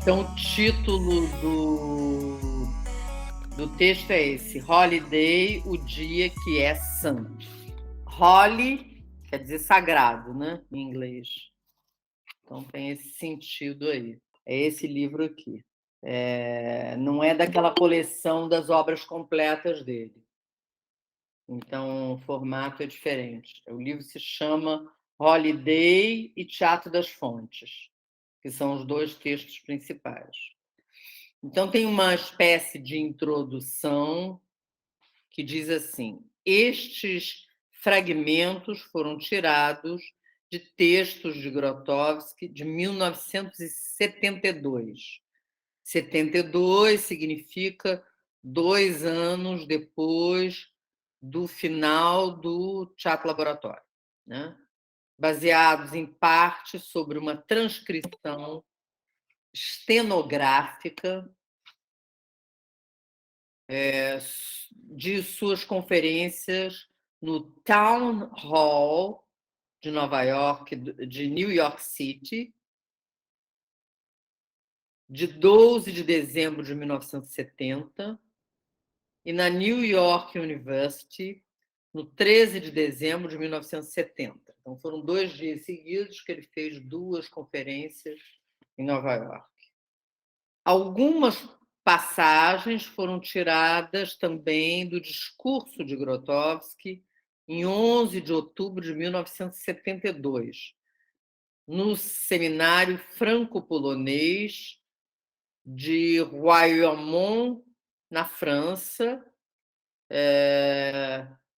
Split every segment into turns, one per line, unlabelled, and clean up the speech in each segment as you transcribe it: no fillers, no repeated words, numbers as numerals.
Então, o título do texto é esse: Holiday, o dia que é santo. Holy quer dizer sagrado, né, em inglês. Então, tem esse sentido aí. É esse livro aqui. Não é daquela coleção das obras completas dele. Então, o formato é diferente. O livro se chama Holiday e Teatro das Fontes, que são os dois textos principais. Então, tem uma espécie de introdução que diz assim: estes fragmentos foram tirados de textos de Grotowski de 1972. 72 significa 2 anos depois do final do Teatro Laboratório, né? Baseados em parte sobre uma transcrição estenográfica de suas conferências no Town Hall de Nova York, de New York City, de 12 de dezembro de 1970, e na New York University, no 13 de dezembro de 1970. Então, foram 2 dias seguidos que ele fez 2 conferências em Nova York. Algumas passagens foram tiradas também do discurso de Grotowski em 11 de outubro de 1972, no seminário franco-polonês de Royaumont, na França,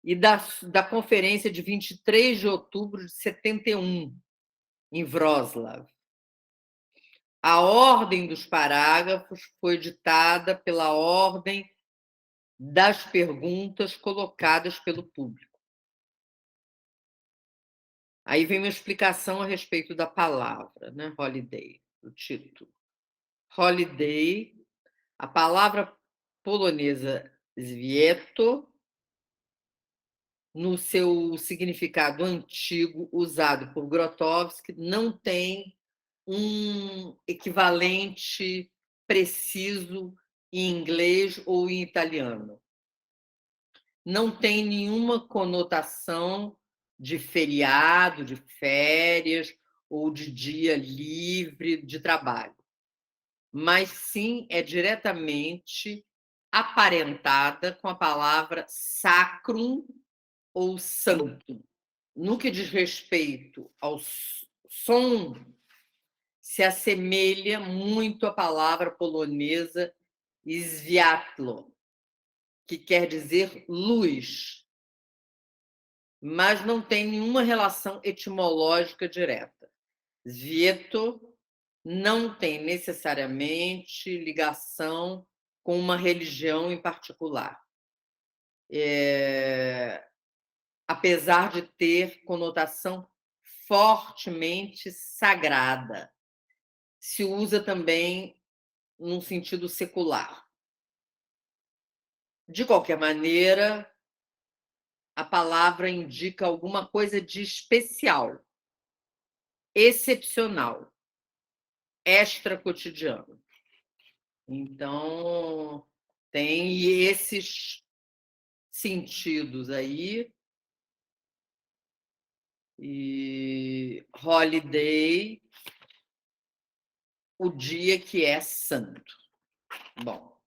e da conferência de 23 de outubro de 71, em Wrocław. A ordem dos parágrafos foi ditada pela ordem das perguntas colocadas pelo público. Aí vem uma explicação a respeito da palavra, né? Holiday, o título. Holiday, a palavra polonesa święto, no seu significado antigo, usado por Grotowski, não tem um equivalente preciso em inglês ou em italiano. Não tem nenhuma conotação de feriado, de férias ou de dia livre de trabalho, mas sim é diretamente aparentada com a palavra sacrum ou santo. No que diz respeito ao som, se assemelha muito à palavra polonesa światło, que quer dizer luz, mas não tem nenhuma relação etimológica direta. Święto não tem necessariamente ligação com uma religião em particular, apesar de ter conotação fortemente sagrada. Se usa também num sentido secular. De qualquer maneira, a palavra indica alguma coisa de especial, excepcional, extra-cotidiano. Então, tem esses sentidos aí. E holiday, o dia que é santo. Bom,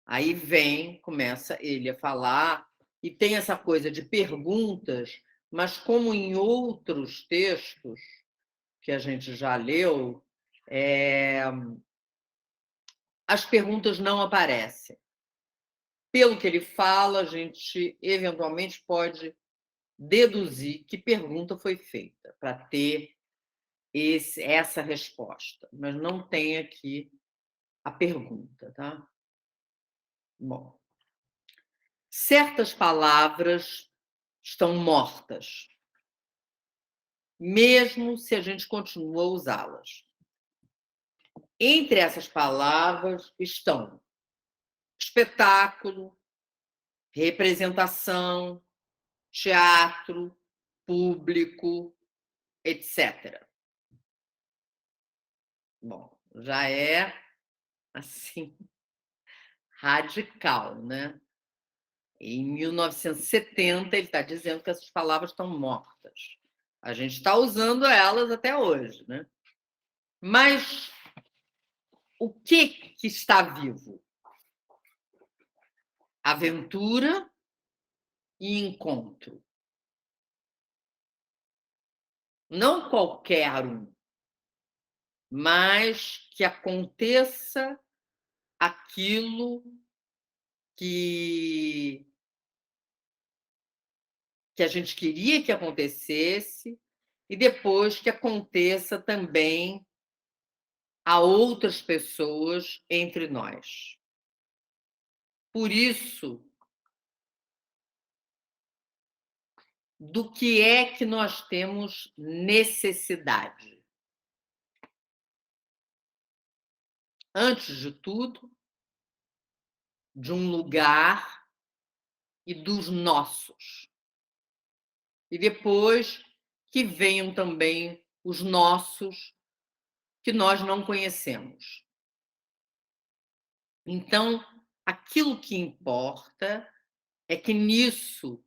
aí começa ele a falar, e tem essa coisa de perguntas, mas como em outros textos que a gente já leu, as perguntas não aparecem. Pelo que ele fala, a gente eventualmente pode deduzir que pergunta foi feita para ter essa resposta, mas não tem aqui a pergunta, tá? Bom, certas palavras estão mortas, mesmo se a gente continua a usá-las. Entre essas palavras estão espetáculo, representação, teatro, público, etc. Bom, já é assim radical, né? Em 1970 ele está dizendo que essas palavras estão mortas. A gente está usando elas até hoje, né? Mas o que está vivo? Aventura e encontro. Não qualquer um, mas que aconteça aquilo que, que a gente queria que acontecesse e depois que aconteça também a outras pessoas entre nós. Por isso, do que é que nós temos necessidade? Antes de tudo, de um lugar e dos nossos. E depois que venham também os nossos que nós não conhecemos. Então, aquilo que importa é que nisso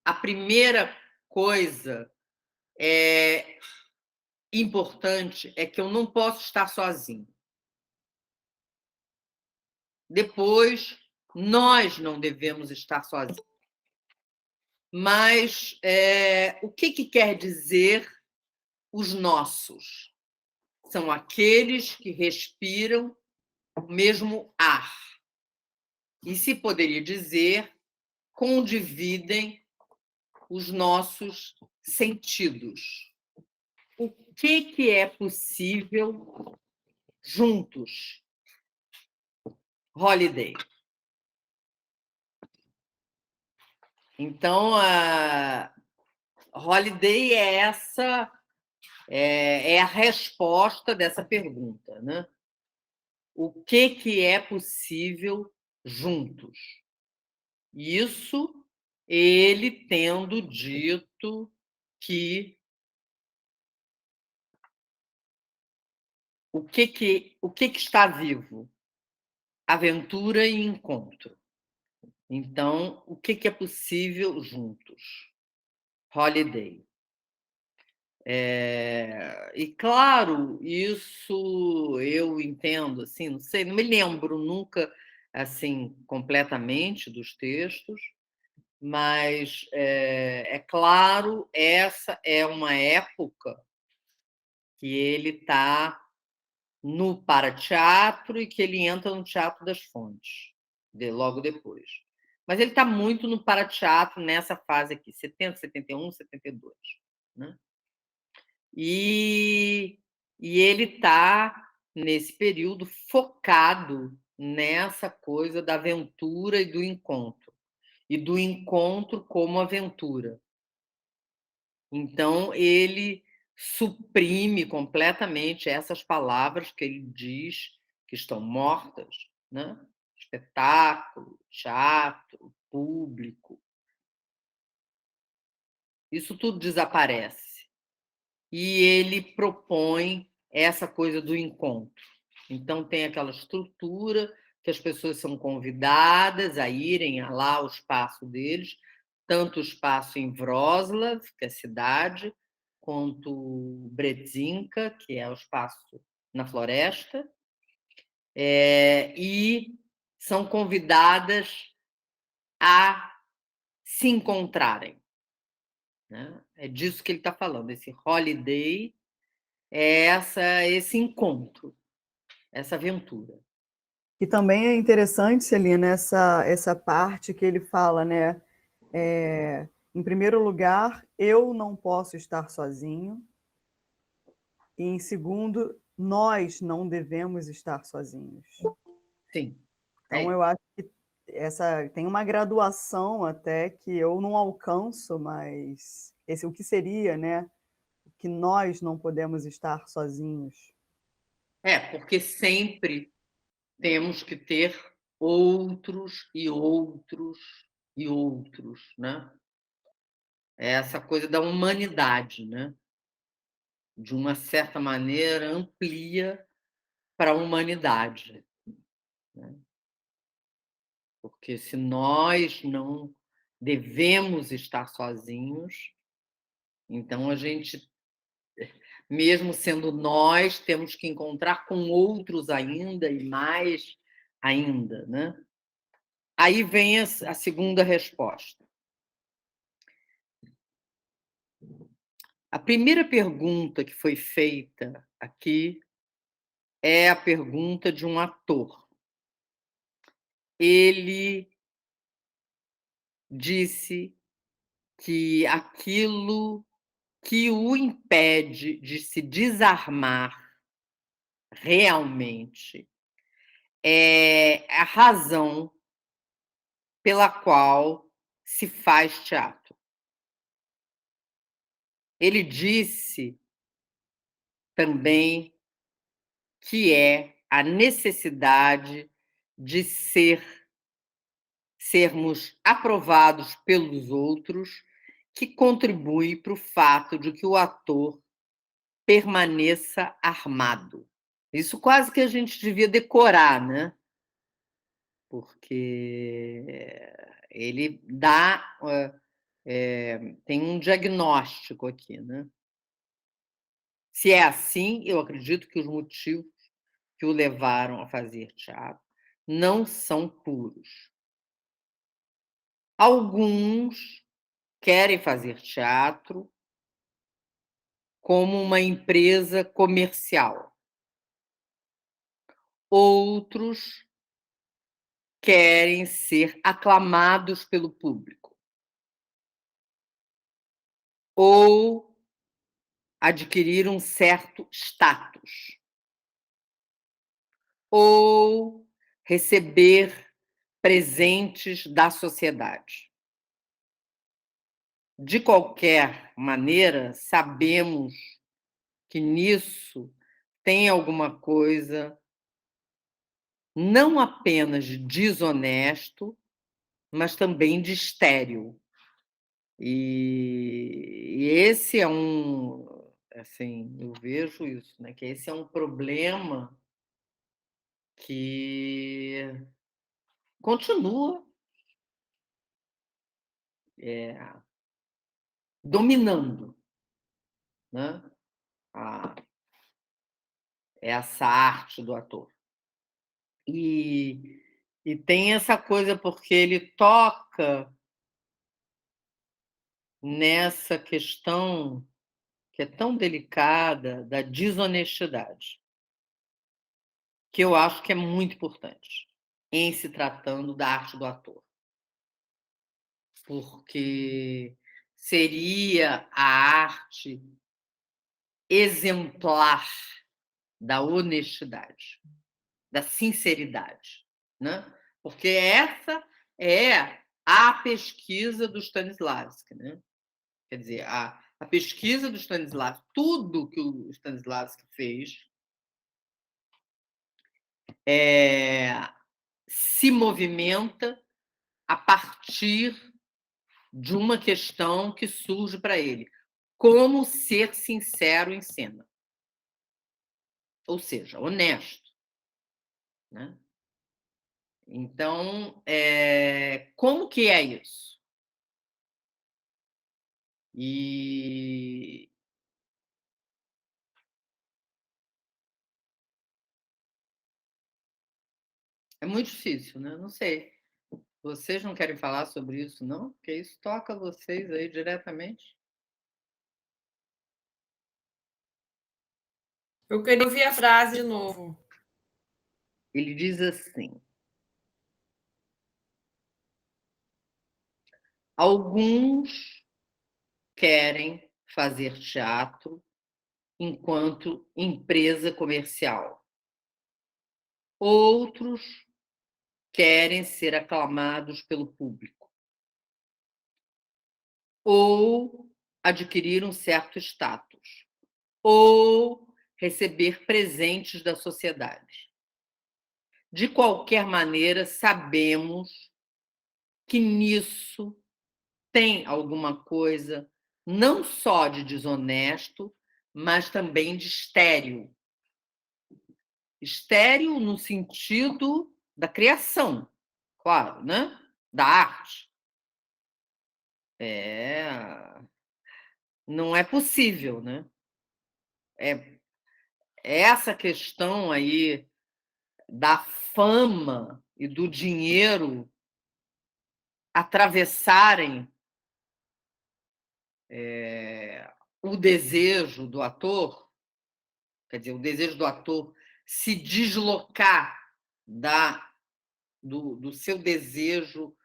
a primeira coisa importante é que eu não posso estar sozinho. Depois, nós não devemos estar sozinhos. Mas o que quer dizer os nossos? São aqueles que respiram o mesmo ar. E se poderia dizer, condividem os nossos sentidos. O que é possível juntos? Holiday. Então, a Holiday é a resposta dessa pergunta, né? O que é possível juntos? Isso ele tendo dito que o que está vivo? Aventura e encontro. Então, o que é possível juntos? Holiday. E claro, isso eu entendo, assim, não sei, não me lembro nunca assim completamente dos textos, mas é claro, essa é uma época que ele está no para-teatro e que ele entra no Teatro das Fontes, logo depois. Mas ele está muito no para-teatro nessa fase aqui, 70, 71, 72. Né? E ele está, nesse período, focado nessa coisa da aventura e do encontro como aventura. Então, ele suprime completamente essas palavras que ele diz que estão mortas, né? Espetáculo, teatro, público. Isso tudo desaparece. E ele propõe essa coisa do encontro. Então, tem aquela estrutura que as pessoas são convidadas a irem lá ao espaço deles, tanto o espaço em Wrocław, que é a cidade, quanto Brzezinka, que é o espaço na floresta, e são convidadas a se encontrarem. Né? É disso que ele está falando. Esse holiday é esse encontro, essa aventura.
E também é interessante, Celina, essa parte que ele fala, né? Em primeiro lugar, eu não posso estar sozinho. E, em segundo, nós não devemos estar sozinhos.
Sim.
Então, eu acho que tem uma graduação até que eu não alcanço, mas o que seria, né? Que nós não podemos estar sozinhos.
Porque sempre temos que ter outros e outros e outros, né? É essa coisa da humanidade, né? De uma certa maneira, amplia para a humanidade, né? Porque se nós não devemos estar sozinhos, então a gente, mesmo sendo nós, temos que encontrar com outros ainda e mais ainda, né? Aí vem a segunda resposta. A primeira pergunta que foi feita aqui é a pergunta de um ator. Ele disse que aquilo que o impede de se desarmar realmente é a razão pela qual se faz teatro. Ele disse também que é a necessidade de sermos aprovados pelos outros, que contribui para o fato de que o ator permaneça armado. Isso quase que a gente devia decorar, né? Porque ele dá, tem um diagnóstico aqui, né? Se é assim, eu acredito que os motivos que o levaram a fazer teatro não são puros. Alguns querem fazer teatro como uma empresa comercial. Outros querem ser aclamados pelo público ou adquirir um certo status ou receber presentes da sociedade. De qualquer maneira, sabemos que nisso tem alguma coisa não apenas de desonesto, mas também de estéril. E esse é assim, eu vejo isso, né? Que esse é um problema que continua dominando, né? Essa arte do ator. E tem essa coisa porque ele toca nessa questão que é tão delicada da desonestidade, que eu acho que é muito importante em se tratando da arte do ator. Porque seria a arte exemplar da honestidade, da sinceridade, né? Porque essa é a pesquisa do Stanislavski, né? Quer dizer, a pesquisa do Stanislavski, tudo que o Stanislavski fez se movimenta a partir de uma questão que surge para ele: como ser sincero em cena, ou seja, honesto, né? Então, como que é isso? E é muito difícil, né? Não sei. Vocês não querem falar sobre isso, não? Porque isso toca vocês aí diretamente.
Eu queria ouvir a frase de novo.
Ele diz assim: alguns querem fazer teatro enquanto empresa comercial. Outros querem ser aclamados pelo público ou adquirir um certo status ou receber presentes da sociedade. De qualquer maneira, sabemos que nisso tem alguma coisa não só de desonesto, mas também de estéril. Estéril no sentido da criação, claro, né? Da arte. Não é possível, né? Essa questão aí da fama e do dinheiro atravessarem o desejo do ator, quer dizer, o desejo do ator se deslocar do seu desejo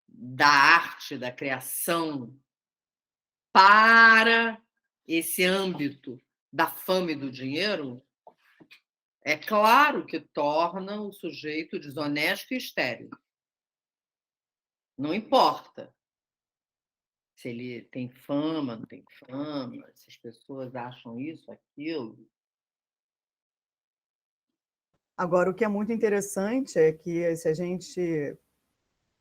da arte, da criação, para esse âmbito da fama e do dinheiro, é claro que torna o sujeito desonesto e estéril. Não importa se ele tem fama, não tem fama, se as pessoas acham isso, aquilo.
Agora, o que é muito interessante é que se a gente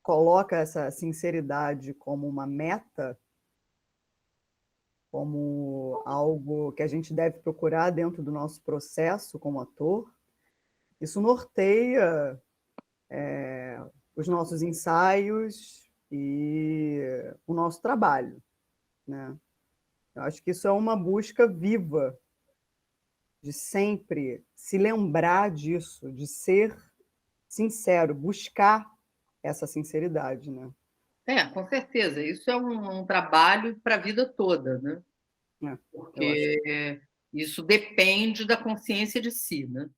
coloca essa sinceridade como uma meta, como algo que a gente deve procurar dentro do nosso processo como ator, isso norteia os nossos ensaios e o nosso trabalho, né? Eu acho que isso é uma busca viva de sempre se lembrar disso, de ser sincero, buscar essa sinceridade, né?
Com certeza. Isso é um trabalho para a vida toda, né? Porque isso depende da consciência de si, né?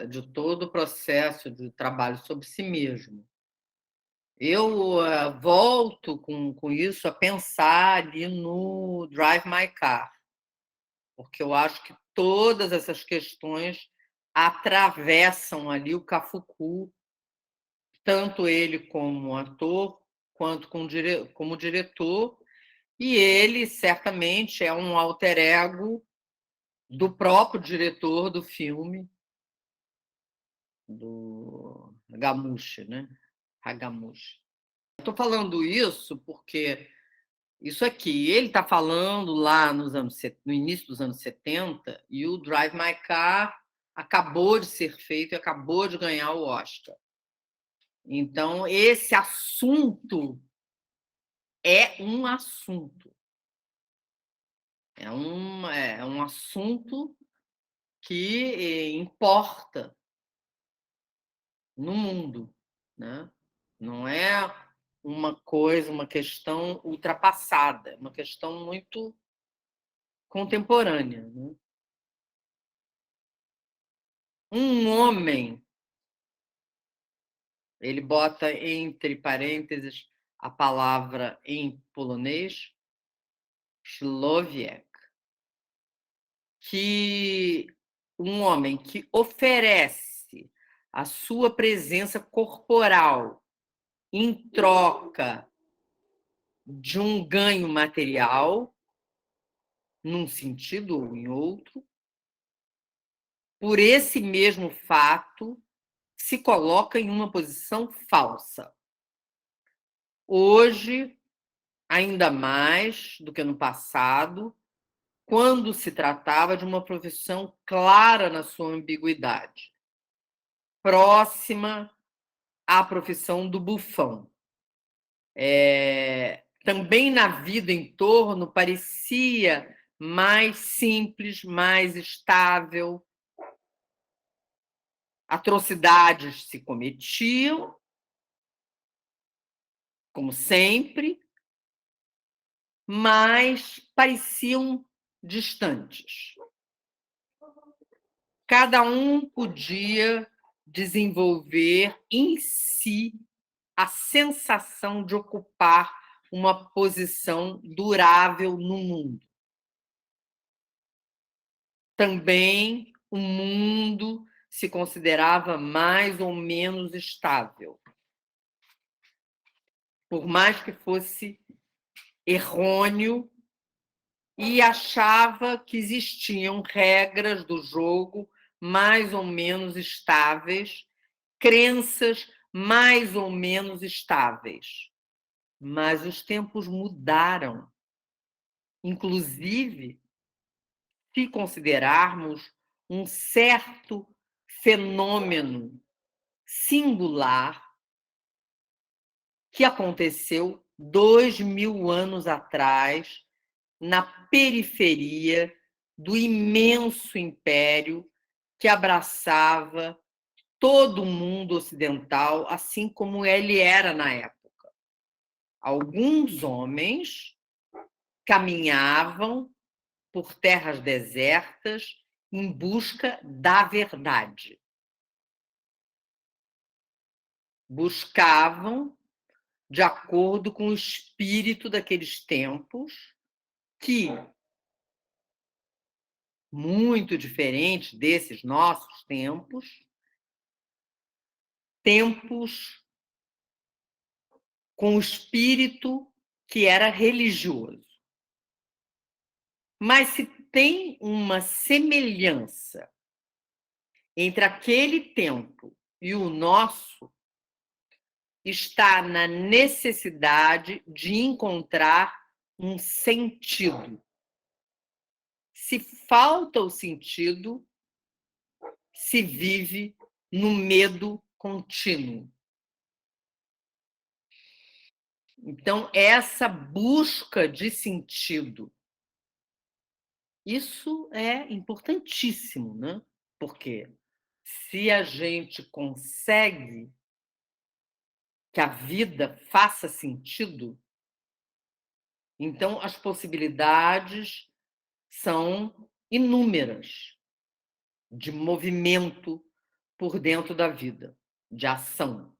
De todo o processo de trabalho sobre si mesmo. Eu volto com isso a pensar ali no Drive My Car, porque eu acho que todas essas questões atravessam ali o Cafucu, tanto ele como ator, quanto como diretor, e ele certamente é um alter ego do próprio diretor do filme, do Hagamushi, né? Hagamushi. Estou falando isso porque isso aqui, ele está falando lá no início dos anos 70, e o Drive My Car acabou de ser feito e acabou de ganhar o Oscar. Então, esse assunto é um assunto. É um assunto que importa no mundo, né? Não é uma questão ultrapassada, é uma questão muito contemporânea, né? Um homem, ele bota entre parênteses a palavra em polonês, człowiek, que um homem que oferece a sua presença corporal em troca de um ganho material, num sentido ou em outro, por esse mesmo fato, se coloca em uma posição falsa. Hoje, ainda mais do que no passado, quando se tratava de uma profissão clara na sua ambiguidade, próxima à profissão do bufão. Também na vida em torno parecia mais simples, mais estável. Atrocidades se cometiam, como sempre, mas pareciam distantes. Cada um podia desenvolver em si a sensação de ocupar uma posição durável no mundo. Também o mundo se considerava mais ou menos estável. Por mais que fosse errôneo, e achava que existiam regras do jogo mais ou menos estáveis, crenças mais ou menos estáveis. Mas os tempos mudaram. Inclusive, se considerarmos um certo fenômeno singular que aconteceu 2000 anos atrás, na periferia do imenso império que abraçava todo o mundo ocidental, assim como ele era na época. Alguns homens caminhavam por terras desertas em busca da verdade. Buscavam, de acordo com o espírito daqueles tempos, que, muito diferente desses nossos tempos, tempos com o espírito que era religioso. Mas se tem uma semelhança entre aquele tempo e o nosso, está na necessidade de encontrar um sentido. Se falta o sentido, se vive no medo contínuo. Então, essa busca de sentido, isso é importantíssimo, né? Porque se a gente consegue que a vida faça sentido, então as possibilidades são inúmeras de movimento por dentro da vida, de ação.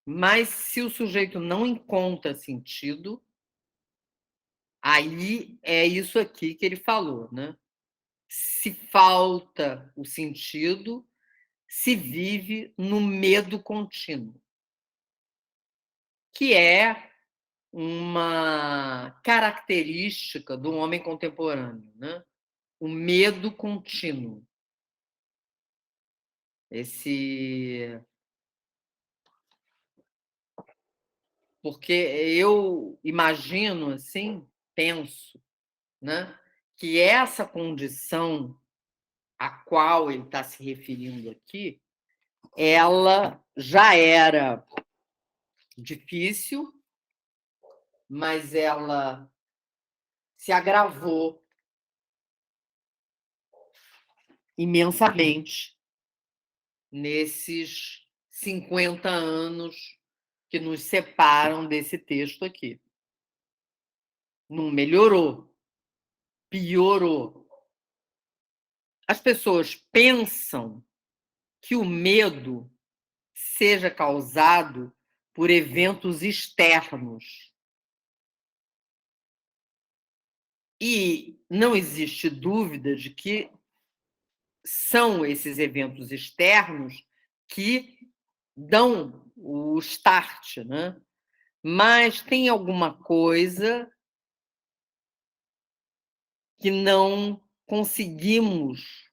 Mas se o sujeito não encontra sentido, aí é isso aqui que ele falou, né? Se falta o sentido, se vive no medo contínuo, que é uma característica do homem contemporâneo, né? O medo contínuo. Porque eu imagino, assim, penso, né, que essa condição a qual ele está se referindo aqui, ela já era difícil, mas ela se agravou imensamente nesses 50 anos que nos separam desse texto aqui. Não melhorou, piorou. As pessoas pensam que o medo seja causado por eventos externos. E não existe dúvida de que são esses eventos externos que dão o start, né? Mas tem alguma coisa que não conseguimos,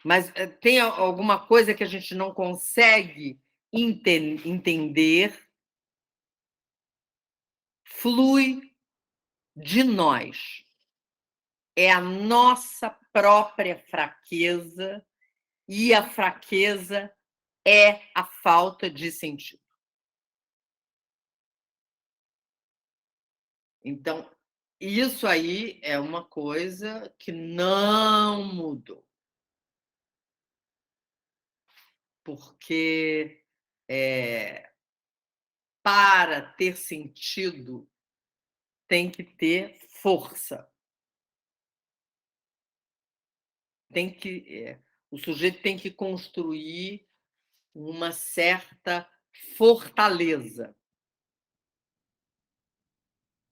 mas tem alguma coisa que a gente não consegue entender, flui de nós. É a nossa própria fraqueza, e a fraqueza é a falta de sentido. Então, isso aí é uma coisa que não mudou. Porque para ter sentido tem que ter força. O sujeito tem que construir uma certa fortaleza,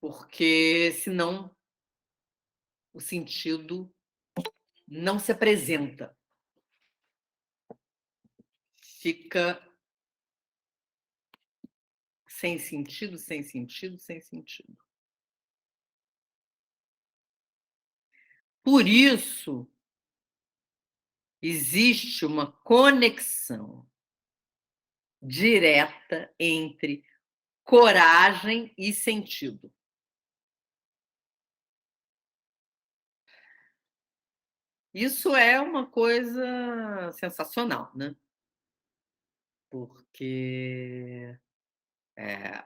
porque senão o sentido não se apresenta. Fica sem sentido, sem sentido, sem sentido. Por isso, existe uma conexão direta entre coragem e sentido. Isso é uma coisa sensacional, né? Porque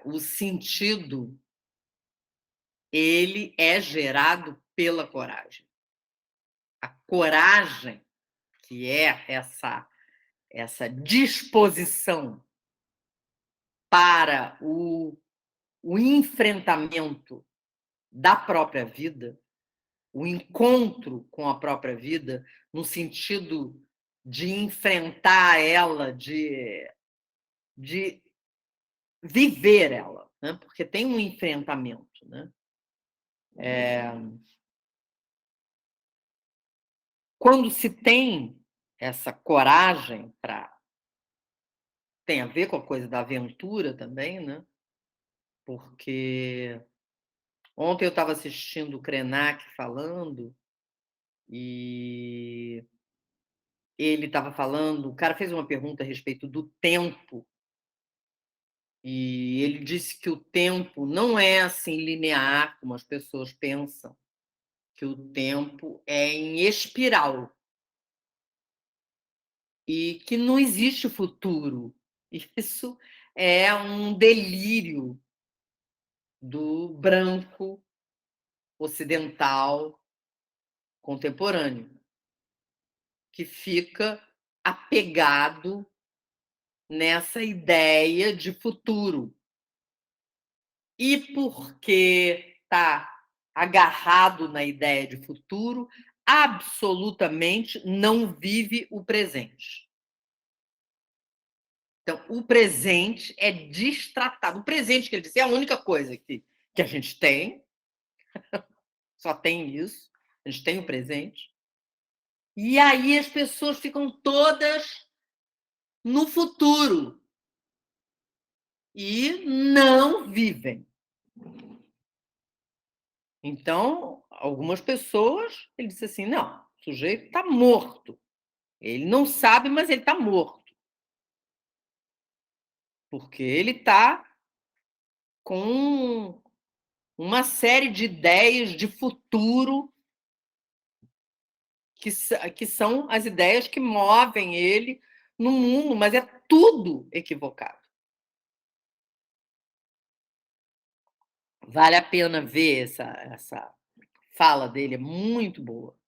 o sentido ele é gerado pela coragem. A coragem, que é essa disposição para o enfrentamento da própria vida, o encontro com a própria vida, no sentido de enfrentar ela, de viver ela, né? Porque tem um enfrentamento. Né? Quando se tem essa coragem tem a ver com a coisa da aventura também, né? Porque ontem eu estava assistindo o Krenak falando e ele estava falando, o cara fez uma pergunta a respeito do tempo e ele disse que o tempo não é assim linear como as pessoas pensam, que o tempo é em espiral e que não existe futuro. Isso é um delírio do branco ocidental contemporâneo, que fica apegado nessa ideia de futuro. E porque está agarrado na ideia de futuro, absolutamente não vive o presente. Então, o presente é destratado. O presente, que ele disse, é a única coisa que a gente tem, só tem isso, a gente tem o presente. E aí as pessoas ficam todas no futuro e não vivem. Então, algumas pessoas, ele disse assim, não, o sujeito está morto. Ele não sabe, mas ele está morto. Porque ele está com uma série de ideias de futuro que são as ideias que movem ele no mundo, mas é tudo equivocado. Vale a pena ver essa fala dele, é muito boa.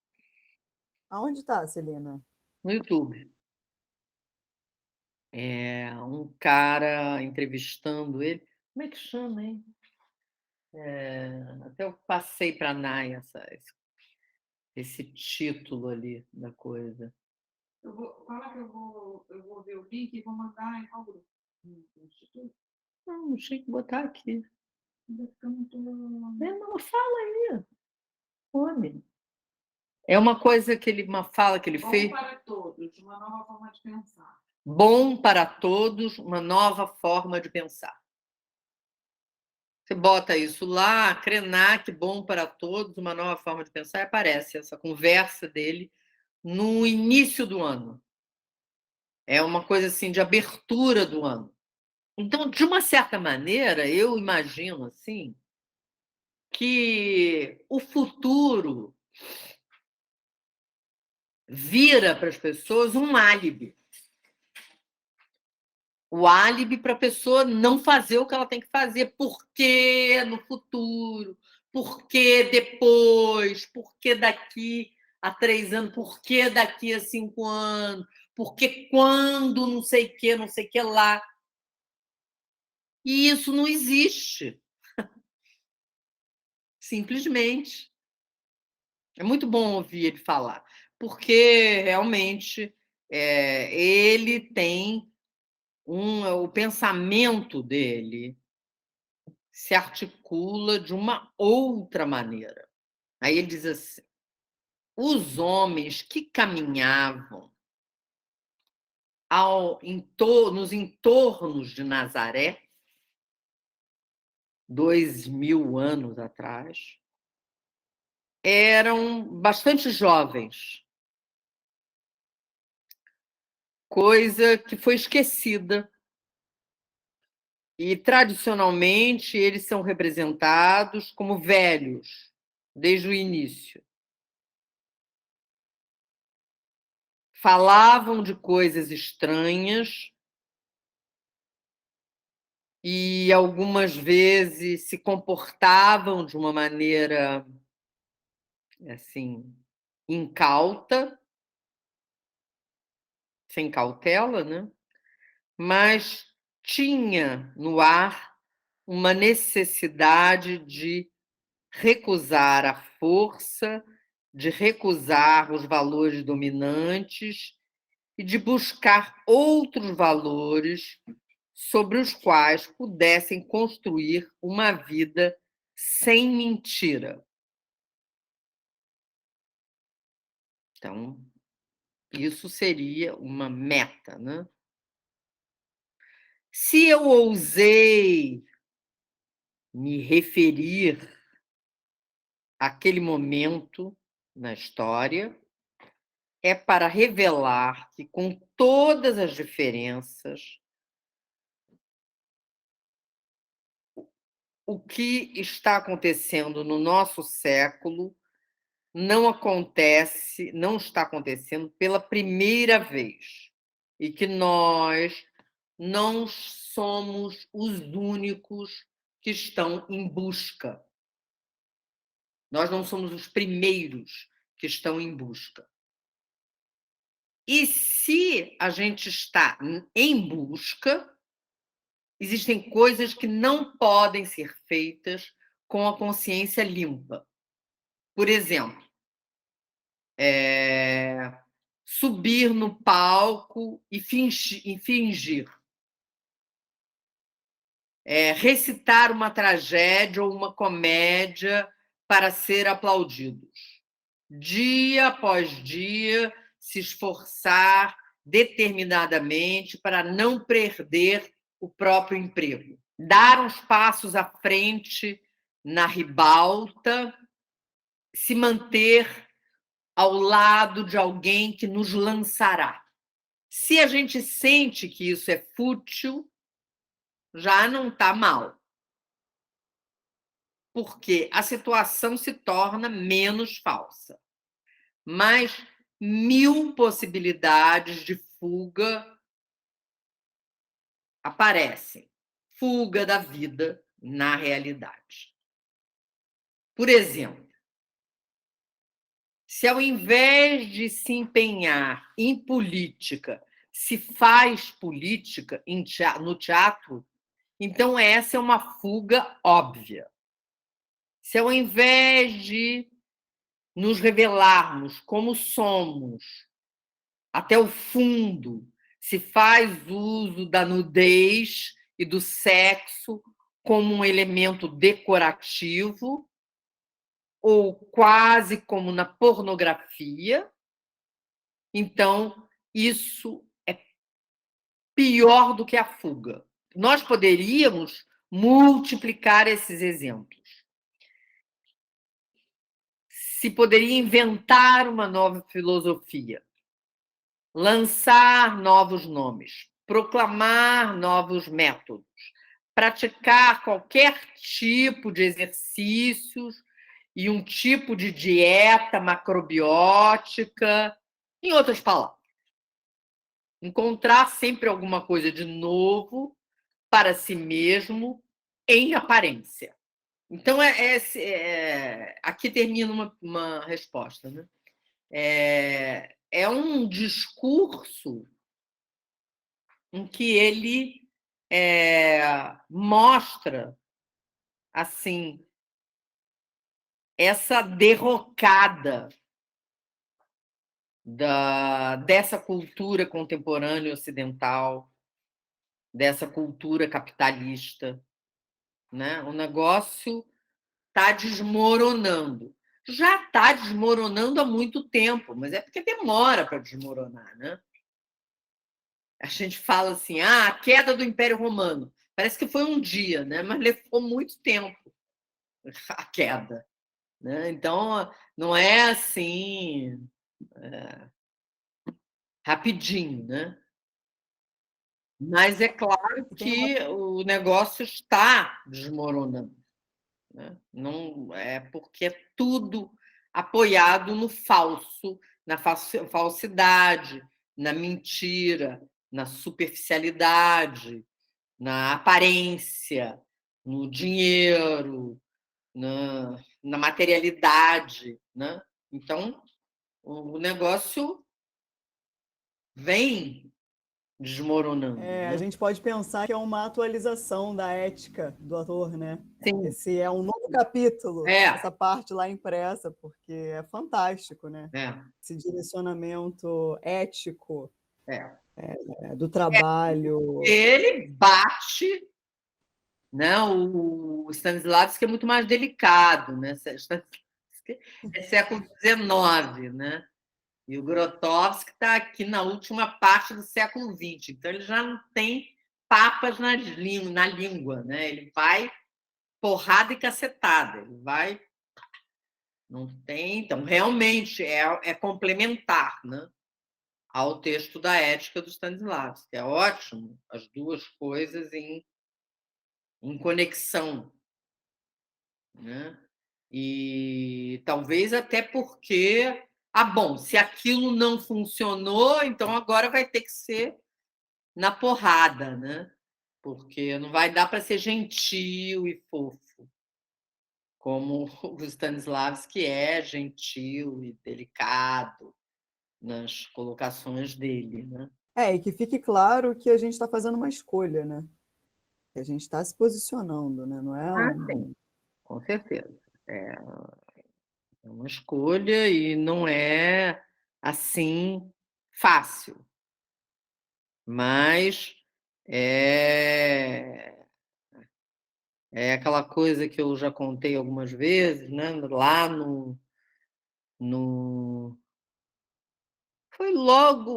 Aonde está, Celina?
No YouTube. Um cara entrevistando ele. Como é que chama, hein? Até eu passei para a Nai esse título ali da coisa.
Fala que eu vou ver o link e vou mandar em qual grupo? No Instituto?
Não tinha que botar aqui.
Não,
Não, fala aí. Homem. É uma coisa uma fala que ele fez.
Bom para todos, uma nova forma de pensar.
Bom para todos, uma nova forma de pensar. Você bota isso lá, Krenak, bom para todos, uma nova forma de pensar, e aparece essa conversa dele no início do ano. É uma coisa assim de abertura do ano. Então, de uma certa maneira, eu imagino assim que o futuro vira para as pessoas um álibi. O álibi para a pessoa não fazer o que ela tem que fazer. Por que no futuro? Por que depois? Por que daqui a 3 anos? Por que daqui a 5 anos? Por que quando não sei o que lá? E isso não existe. Simplesmente. É muito bom ouvir ele falar, porque realmente ele tem o pensamento dele se articula de uma outra maneira. Aí ele diz assim: os homens que caminhavam nos entornos de Nazaré, 2000 anos atrás, eram bastante jovens, coisa que foi esquecida. E, tradicionalmente, eles são representados como velhos, desde o início. falavam de coisas estranhas e algumas vezes se comportavam de uma maneira assim incauta, sem cautela, né? Mas tinha no ar uma necessidade de recusar a força, de recusar os valores dominantes e de buscar outros valores sobre os quais pudessem construir uma vida sem mentira. Então, isso seria uma meta, né? Se eu ousei me referir àquele momento na história, é para revelar que, com todas as diferenças, o que está acontecendo no nosso século não está acontecendo pela primeira vez. E que nós não somos os únicos que estão em busca. Nós não somos os primeiros que estão em busca. E se a gente está em busca, existem coisas que não podem ser feitas com a consciência limpa. Por exemplo, subir no palco e fingir. Recitar uma tragédia ou uma comédia para ser aplaudidos. Dia após dia, se esforçar determinadamente para não perder o próprio emprego. Dar uns passos à frente na ribalta, se manter ao lado de alguém que nos lançará. Se a gente sente que isso é fútil, já não está mal. Porque a situação se torna menos falsa. Mas 1000 possibilidades de fuga aparecem. Fuga da vida na realidade. Por exemplo, se ao invés de se empenhar em política, se faz política no teatro, então essa é uma fuga óbvia. Se ao invés de nos revelarmos como somos até o fundo, se faz uso da nudez e do sexo como um elemento decorativo, ou quase como na pornografia, então isso é pior do que a fuga. Nós poderíamos multiplicar esses exemplos. Se poderia inventar uma nova filosofia, lançar novos nomes, proclamar novos métodos, praticar qualquer tipo de exercícios e um tipo de dieta macrobiótica, em outras palavras, encontrar sempre alguma coisa de novo para si mesmo em aparência. Então, aqui termina uma resposta, né? É um discurso em que ele mostra assim essa derrocada dessa cultura contemporânea ocidental, dessa cultura capitalista, né? O negócio está desmoronando. Já está desmoronando há muito tempo, mas é porque demora para desmoronar, né? A gente fala assim, a queda do Império Romano. Parece que foi um dia, né? Mas levou muito tempo a queda. Né? Então, não é assim rapidinho, né? Mas é claro que o negócio está desmoronando. Né? Não é porque é tudo apoiado no falso, na falsidade, na mentira, na superficialidade, na aparência, no dinheiro, na materialidade, né? Então, o negócio vem desmoronando.
A
Né?
gente pode pensar que é uma atualização da ética do ator, né?
Sim.
Esse é um novo capítulo,
É.
essa parte lá impressa, porque é fantástico, né?
É.
Esse direcionamento ético do
É.
trabalho.
Ele bate, né? O Stanislavski é muito mais delicado, né? É século XIX, né? E o Grotowski está aqui na última parte do século XX, então ele já não tem papas na língua, né? Ele vai porrada e cacetada, ele vai. Não tem, então realmente é complementar, né? Ao texto da Ética do Stanislavski. É ótimo as duas coisas em conexão. Né? E talvez até porque, bom, se aquilo não funcionou, então agora vai ter que ser na porrada, né? Porque não vai dar para ser gentil e fofo, como o Stanislavski é gentil e delicado nas colocações dele, né?
E que fique claro que a gente está fazendo uma escolha, né? Que a gente está se posicionando, né? Não é
Sim, com certeza. É uma escolha e não é assim fácil, mas é aquela coisa que eu já contei algumas vezes, né? Lá no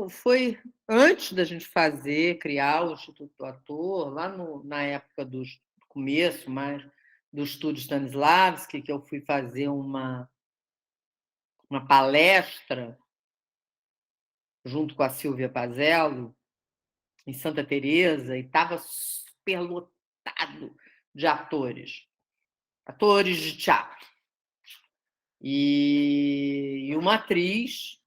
foi antes da gente criar o Instituto do Ator, lá na época do começo, mas do estúdio Stanislavski, que eu fui fazer uma palestra junto com a Silvia Pazello, em Santa Teresa, e estava superlotado de atores de teatro. E uma atriz,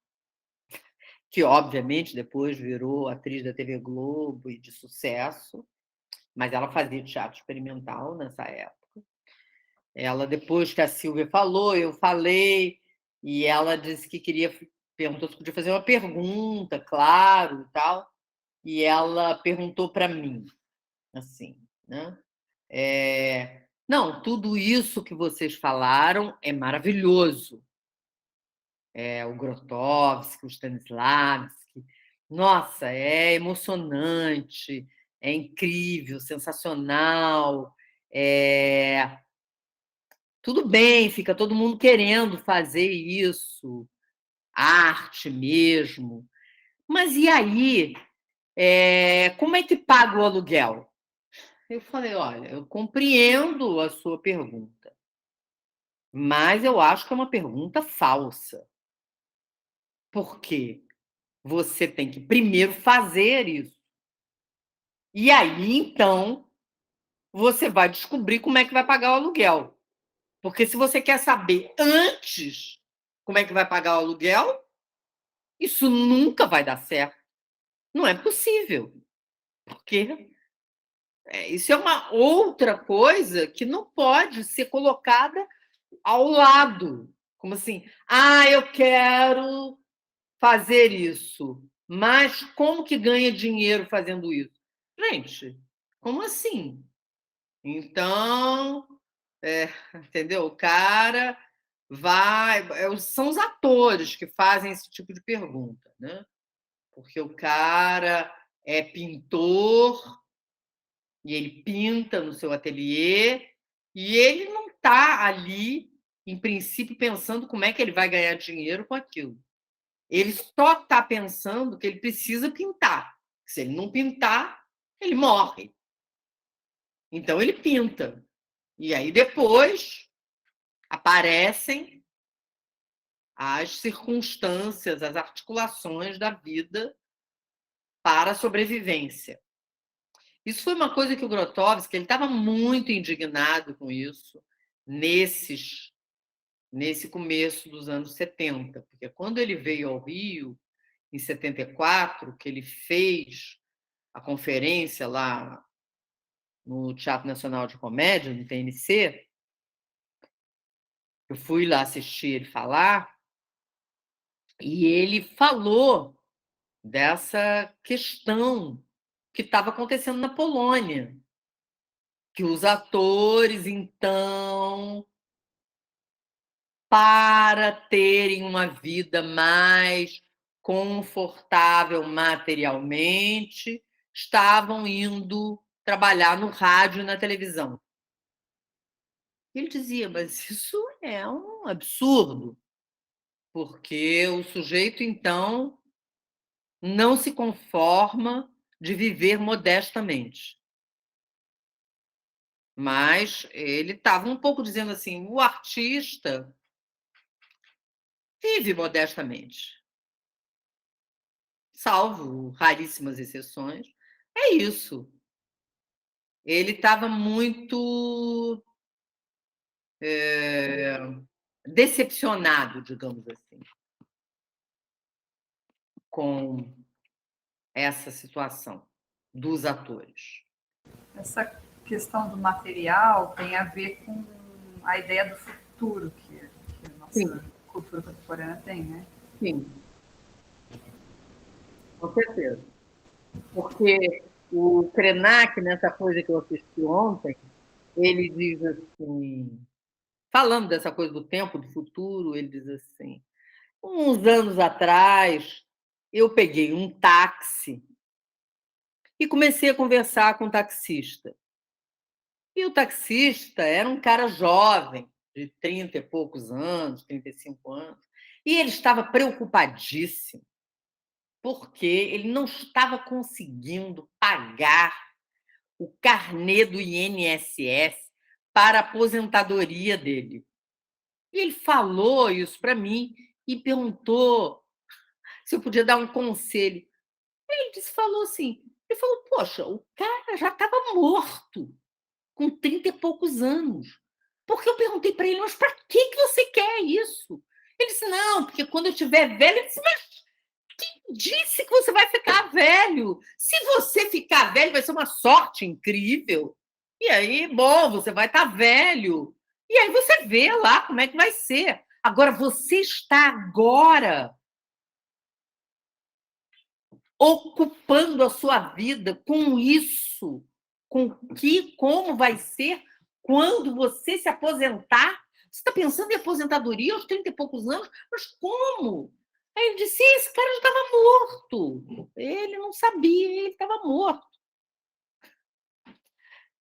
que obviamente depois virou atriz da TV Globo e de sucesso, mas ela fazia teatro experimental nessa época. Ela, depois que a Silvia falou, eu falei, e ela disse que perguntou se podia fazer uma pergunta, claro, e tal. E ela perguntou para mim, assim, né? Não, tudo isso que vocês falaram é maravilhoso. O Grotowski, o Stanislavski, nossa, é emocionante, é incrível, sensacional. Tudo bem, fica todo mundo querendo fazer isso, arte mesmo. Mas e aí? Como é que paga o aluguel? Eu falei, olha, eu compreendo a sua pergunta, mas eu acho que é uma pergunta falsa. Porque você tem que primeiro fazer isso. E aí, então, você vai descobrir como é que vai pagar o aluguel. Porque se você quer saber antes como é que vai pagar o aluguel, isso nunca vai dar certo. Não é possível. Porque isso é uma outra coisa que não pode ser colocada ao lado. Como assim? Eu quero fazer isso, mas como que ganha dinheiro fazendo isso? Gente, como assim? Então, entendeu? O cara vai. São os atores que fazem esse tipo de pergunta, né? Porque o cara é pintor e ele pinta no seu ateliê e ele não está ali, em princípio, pensando como é que ele vai ganhar dinheiro com aquilo. Ele só está pensando que ele precisa pintar. Se ele não pintar, ele morre. Então, ele pinta. E aí, depois, aparecem as circunstâncias, as articulações da vida para a sobrevivência. Isso foi uma coisa que o Grotowski, ele estava muito indignado com isso nesse começo dos anos 70, porque quando ele veio ao Rio, em 74, que ele fez a conferência lá no Teatro Nacional de Comédia, no TNC, eu fui lá assistir ele falar, e ele falou dessa questão que estava acontecendo na Polônia, que os atores, então, para terem uma vida mais confortável materialmente, estavam indo trabalhar no rádio e na televisão. Ele dizia, mas isso é um absurdo, porque o sujeito, então, não se conforma de viver modestamente. Mas ele estava um pouco dizendo assim, o artista vive modestamente, salvo raríssimas exceções. É isso. Ele estava muito decepcionado, digamos assim, com essa situação dos atores.
Essa questão do material tem a ver com a ideia do futuro que a nossa
Sim.
cultura contemporânea tem, né?
Sim, com certeza. Porque o Krenak, nessa coisa que eu assisti ontem, ele diz assim, falando dessa coisa do tempo, do futuro, ele diz assim, uns anos atrás, eu peguei um táxi e comecei a conversar com o taxista. E o taxista era um cara jovem, de 30 e poucos anos, 35 anos, e ele estava preocupadíssimo, porque ele não estava conseguindo pagar o carnê do INSS para a aposentadoria dele. E ele falou isso para mim e perguntou se eu podia dar um conselho. Ele disse, falou assim, ele falou, poxa, o cara já estava morto, com 30 e poucos anos. Porque eu perguntei para ele, mas para que você quer isso? Ele disse, não, porque quando eu estiver velho, eu disse, mas quem disse que você vai ficar velho? Se você ficar velho, vai ser uma sorte incrível. E aí, bom, você vai estar velho. E aí você vê lá como é que vai ser. Agora, você está agora ocupando a sua vida com isso, como vai ser quando você se aposentar. Você está pensando em aposentadoria aos 30 e poucos anos? Mas como? Aí ele disse, esse cara já estava morto. Ele não sabia, ele estava morto.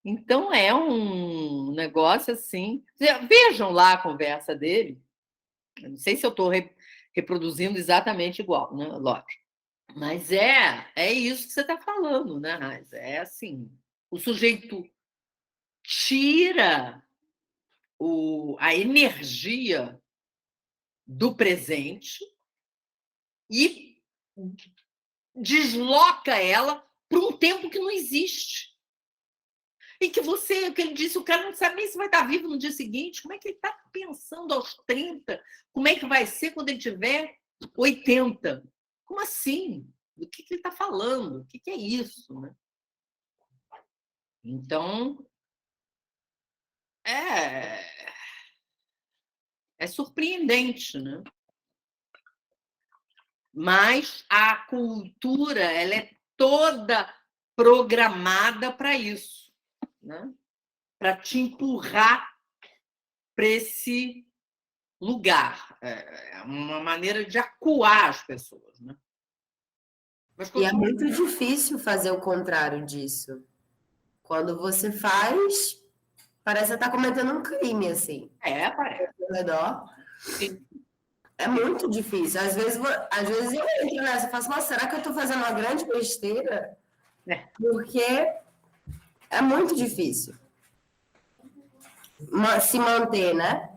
Então, é um negócio assim... Vejam lá a conversa dele. Eu não sei se eu estou reproduzindo exatamente igual, né? Lógico. Mas é isso que você está falando, né, Raiz? É assim, o sujeito tira a energia do presente e desloca ela para um tempo que não existe. E que o que ele disse, o cara não sabe nem se vai estar vivo no dia seguinte. Como é que ele está pensando aos 30? Como é que vai ser quando ele tiver 80? Como assim? Do que ele está falando? O que é isso? Né? Então, é surpreendente, né? Mas a cultura ela é toda programada para isso, né? Para te empurrar para esse lugar. É uma maneira de acuar as pessoas, né? Mas
E é muito difícil fazer o contrário disso. Quando você faz, parece que você está cometendo um crime, assim.
Parece.
Ao redor.
Sim.
É muito difícil. Às vezes eu entro nessa e falo, nossa, será que eu estou fazendo uma grande besteira? Porque é muito difícil se manter, né?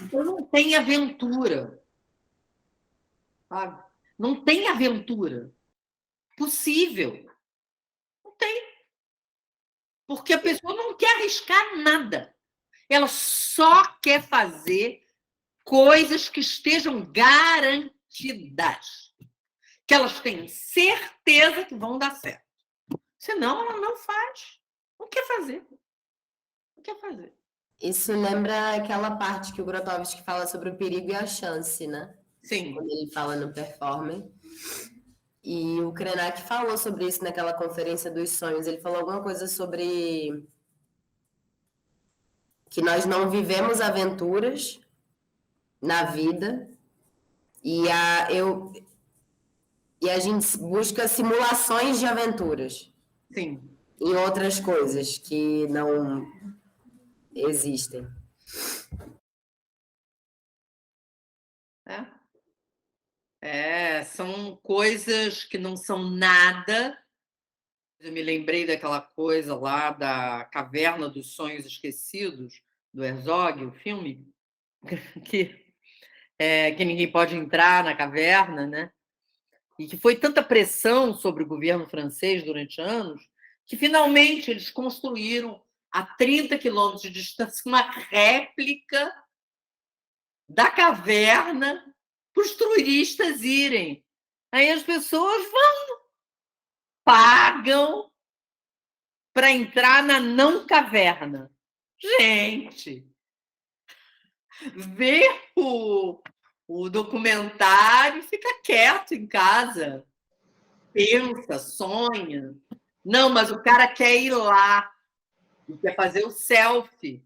Então não tem aventura. Sabe? Não tem aventura possível. Não tem. Porque a pessoa não quer arriscar nada. Ela só quer fazer coisas que estejam garantidas, que elas tenham certeza que vão dar certo. Senão, ela não faz. Não quer fazer. Não quer fazer.
Isso lembra aquela parte que o Grotowski fala sobre o perigo e a chance, né?
Sim.
Quando ele fala no Performer. E o Krenak falou sobre isso naquela conferência dos sonhos. Ele falou alguma coisa sobre que nós não vivemos aventuras na vida e a gente busca simulações de aventuras.
Sim.
E outras coisas que não existem.
São coisas que não são nada. Eu me lembrei daquela coisa lá da Caverna dos Sonhos Esquecidos, do Herzog, o filme, que ninguém pode entrar na caverna, né? E que foi tanta pressão sobre o governo francês durante anos, que finalmente eles construíram a 30 quilômetros de distância uma réplica da caverna para os turistas irem. Aí as pessoas pagam para entrar na não caverna. Gente, vê o documentário, fica quieto em casa, pensa, sonha. Não, mas o cara quer ir lá e quer fazer o selfie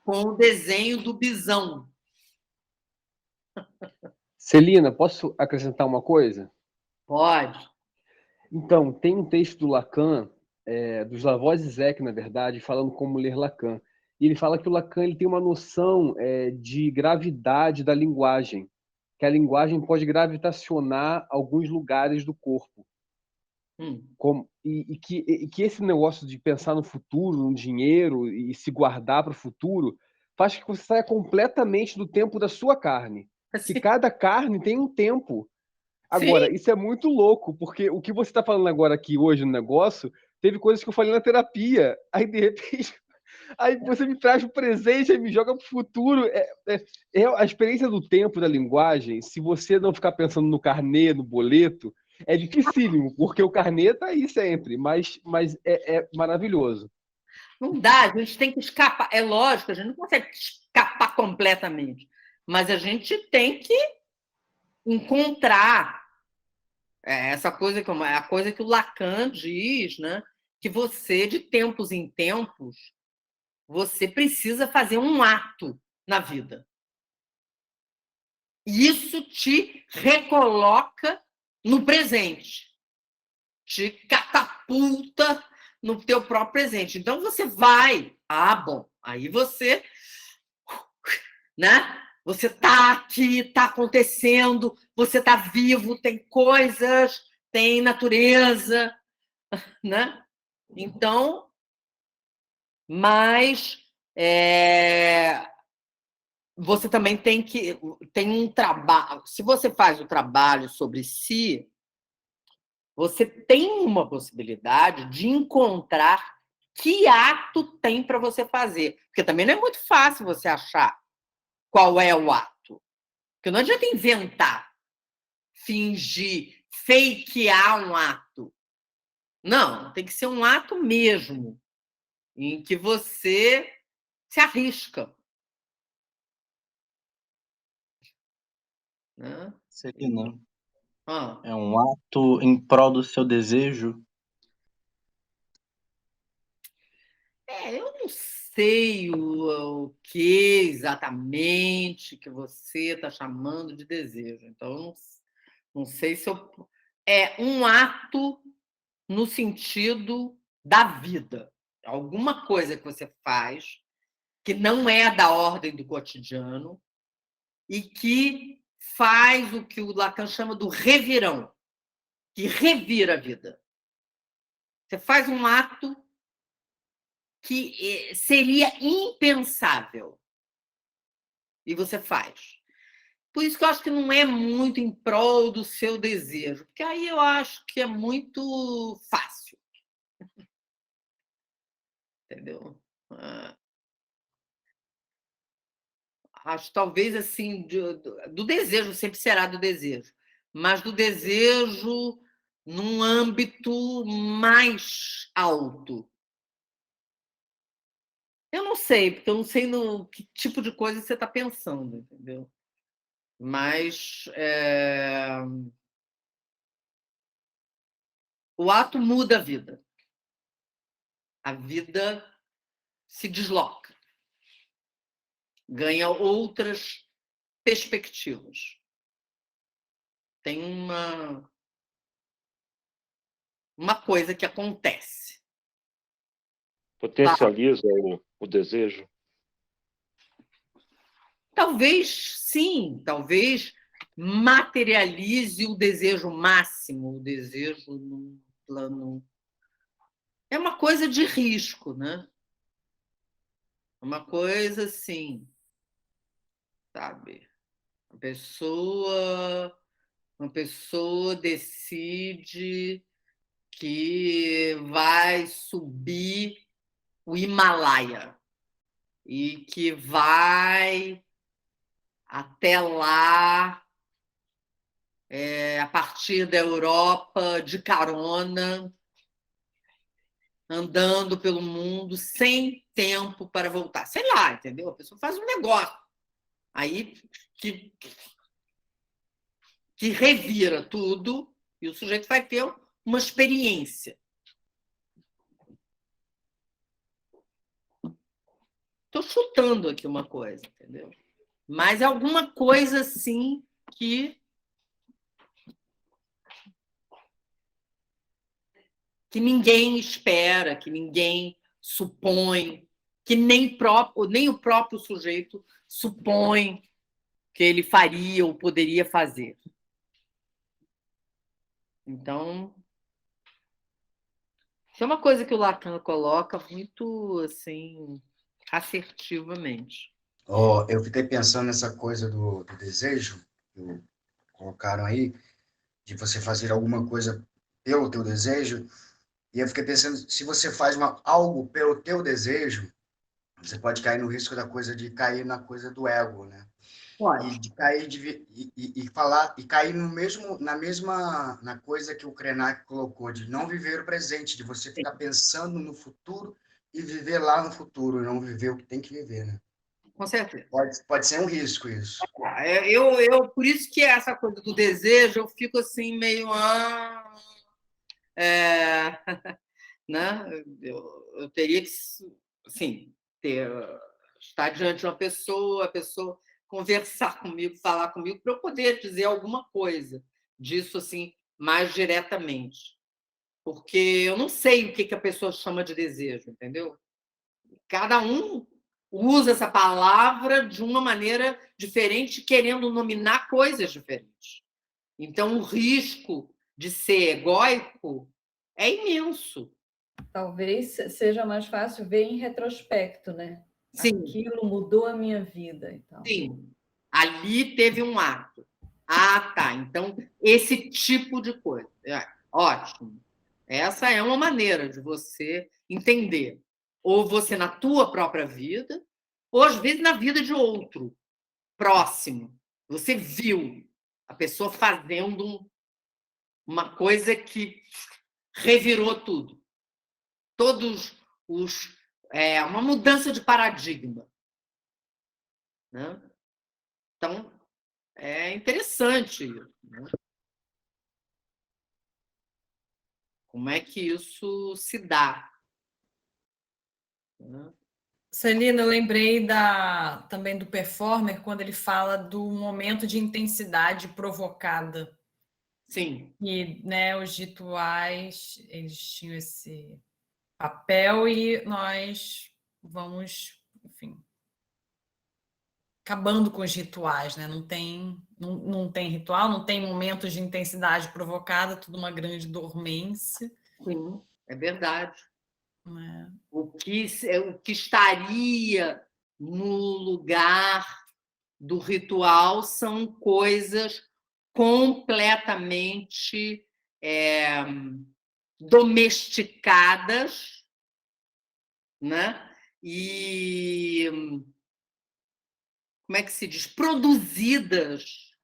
com o desenho do bisão.
Celina, posso acrescentar uma coisa?
Pode.
Então, tem um texto do Lacan, do Slavoj Zizek, na verdade, falando como ler Lacan. E ele fala que o Lacan ele tem uma noção de gravidade da linguagem, que a linguagem pode gravitacionar alguns lugares do corpo. E que esse negócio de pensar no futuro, no dinheiro e se guardar para o futuro, faz que você saia completamente do tempo da sua carne. Que cada carne tem um tempo. Agora,
Sim.
isso é muito louco, porque o que você está falando agora aqui hoje no negócio, teve coisas que eu falei na terapia. Aí, de repente, aí você me traz o presente, aí me joga para o futuro. A experiência do tempo, da linguagem, se você não ficar pensando no carnê, no boleto, é dificílimo, porque o carnê está aí sempre, mas é maravilhoso.
Não dá, a gente tem que escapar. É lógico, a gente não consegue escapar completamente, mas a gente tem que encontrar essa coisa, a coisa que o Lacan diz, né? Que você, de tempos em tempos, você precisa fazer um ato na vida. E isso te recoloca no presente, te catapulta no teu próprio presente. Então você vai, bom, aí você, né? Você está aqui, está acontecendo, você está vivo, tem coisas, tem natureza, né? Então, mas você também tem um trabalho. Se você faz o trabalho sobre si, você tem uma possibilidade de encontrar que ato tem para você fazer. Porque também não é muito fácil você achar qual é o ato. Porque não adianta inventar, fingir, fakear um ato. Não, tem que ser um ato mesmo, em que você se arrisca. Né?
Celina,
Ah.
é um ato em prol do seu desejo?
Eu não sei o que exatamente que você está chamando de desejo. Então, eu não sei se é um ato no sentido da vida. Alguma coisa que você faz que não é da ordem do cotidiano e que faz o que o Lacan chama do revirão, que revira a vida. Você faz um ato que seria impensável e você faz. Por isso que eu acho que não é muito em prol do seu desejo, porque aí eu acho que é muito fácil. Entendeu? acho talvez assim, do desejo, sempre será do desejo, mas do desejo num âmbito mais alto. Eu não sei, porque eu não sei no que tipo de coisa você está pensando, entendeu? Mas o ato muda a vida. A vida se desloca, ganha outras perspectivas. Tem uma coisa que acontece.
Potencializa o desejo?
Talvez sim, talvez materialize o desejo máximo, o desejo num plano. É uma coisa de risco, né? Uma coisa assim, sabe? Uma pessoa decide que vai subir o Himalaia e que vai até lá, a partir da Europa, de carona, andando pelo mundo, sem tempo para voltar. Sei lá, entendeu? A pessoa faz um negócio aí que revira tudo e o sujeito vai ter uma experiência. Estou chutando aqui uma coisa, entendeu? Mas é alguma coisa assim que ninguém espera, que ninguém supõe, que nem o próprio sujeito supõe que ele faria ou poderia fazer. Então, isso é uma coisa que o Lacan coloca muito assim, assertivamente.
Eu fiquei pensando nessa coisa do desejo, que colocaram aí, de você fazer alguma coisa pelo teu desejo, e eu fiquei pensando, se você faz algo pelo teu desejo, você pode cair no risco da coisa de cair na coisa do ego, né? E de cair e falar e cair na coisa que o Krenak colocou, de não viver o presente, de você ficar pensando no futuro e viver lá no futuro, não viver o que tem que viver, né?
Com certeza.
Pode ser um risco isso.
Por isso que essa coisa do desejo, eu fico assim meio... né? Eu teria que, assim, estar diante de uma pessoa, a pessoa conversar comigo, falar comigo, para eu poder dizer alguma coisa disso assim mais diretamente. Porque eu não sei o que a pessoa chama de desejo, entendeu? Cada um usa essa palavra de uma maneira diferente, querendo nominar coisas diferentes. Então, o risco de ser egóico é imenso.
Talvez seja mais fácil ver em retrospecto, né?
Sim.
Aquilo mudou a minha vida. Então.
Sim. Ali teve um ato. Ah, tá. Então, esse tipo de coisa. Ótimo. Essa é uma maneira de você entender. Ou você na tua própria vida, ou às vezes na vida de outro, próximo. Você viu a pessoa fazendo uma coisa que revirou tudo. Uma mudança de paradigma. Né? Então, é interessante isso. Né? Como é que isso se dá? Né?
Celina, eu lembrei também do performer, quando ele fala do momento de intensidade provocada.
Sim.
E, né, os rituais, eles tinham esse papel e nós vamos, enfim, acabando com os rituais, né? Não tem ritual, não tem momentos de intensidade provocada, tudo uma grande dormência.
Sim, é verdade.
Né?
O que estaria no lugar do ritual são coisas completamente domesticadas, né? E como é que se diz, produzidas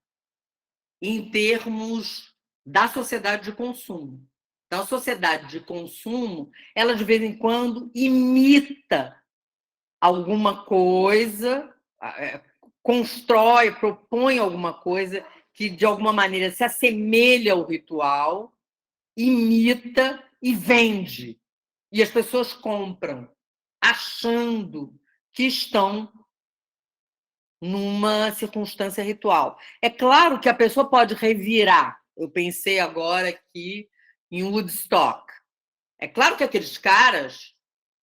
em termos da sociedade de consumo. Então, a sociedade de consumo, ela de vez em quando imita alguma coisa, constrói, propõe alguma coisa que de alguma maneira se assemelha ao ritual, imita e vende. E as pessoas compram, achando que estão numa circunstância ritual. É claro que a pessoa pode revirar. Eu pensei agora aqui em Woodstock. É claro que aqueles caras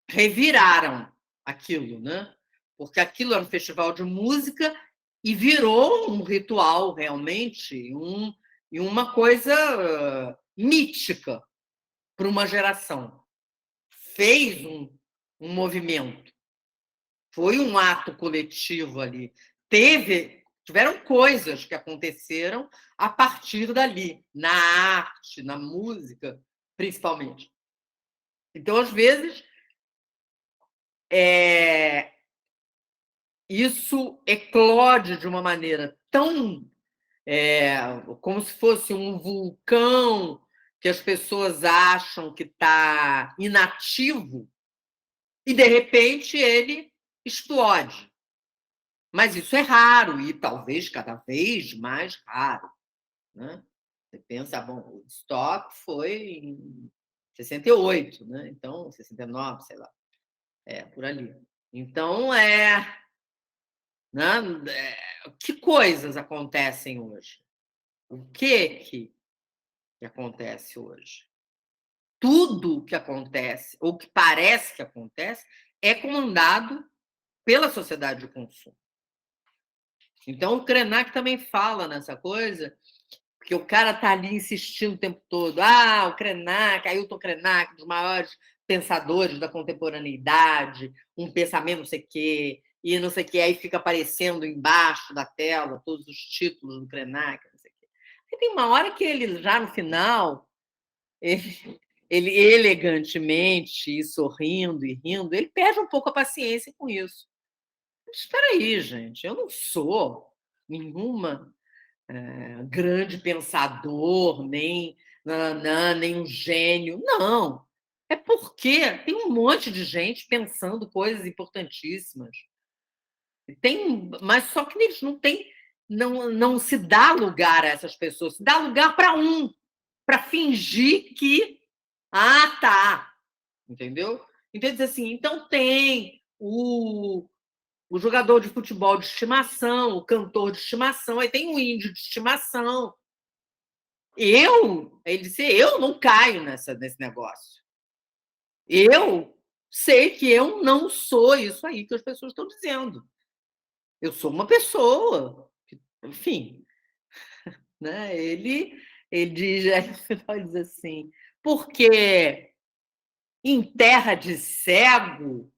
reviraram aquilo, né? Porque aquilo era um festival de música e virou um ritual, realmente, e uma coisa mítica para uma geração. Fez um movimento. Foi um ato coletivo ali. Tiveram coisas que aconteceram a partir dali, na arte, na música, principalmente. Então, às vezes, isso eclode de uma maneira tão como se fosse um vulcão que as pessoas acham que está inativo e, de repente, ele explode. Mas isso é raro e talvez cada vez mais raro. Né? Você pensa, bom, o Woodstock foi em 68, né? Então, 69, sei lá. Por ali. Então, né? Que coisas acontecem hoje? O que acontece hoje? Tudo que acontece, ou que parece que acontece, é comandado pela sociedade de consumo. Então, o Krenak também fala nessa coisa, porque o cara está ali insistindo o tempo todo. O Krenak, Ailton Krenak, um dos maiores pensadores da contemporaneidade, um pensamento não sei o quê, e não sei o quê, aí fica aparecendo embaixo da tela todos os títulos do Krenak, não sei o quê. Aí tem uma hora que ele, já no final, ele elegantemente, e sorrindo e rindo, ele perde um pouco a paciência com isso. Espera aí, gente, eu não sou nenhuma grande pensador, nem um gênio. Não. É porque tem um monte de gente pensando coisas importantíssimas. Mas só que eles não se dá lugar a essas pessoas, se dá lugar para fingir que tá. Entendeu? Então, diz assim, então tem o jogador de futebol de estimação, o cantor de estimação, aí tem o índio de estimação. Ele disse, eu não caio nesse negócio. Eu sei que eu não sou isso aí que as pessoas estão dizendo. Eu sou uma pessoa, enfim. Né? Ele diz, diz assim, porque em terra de cego,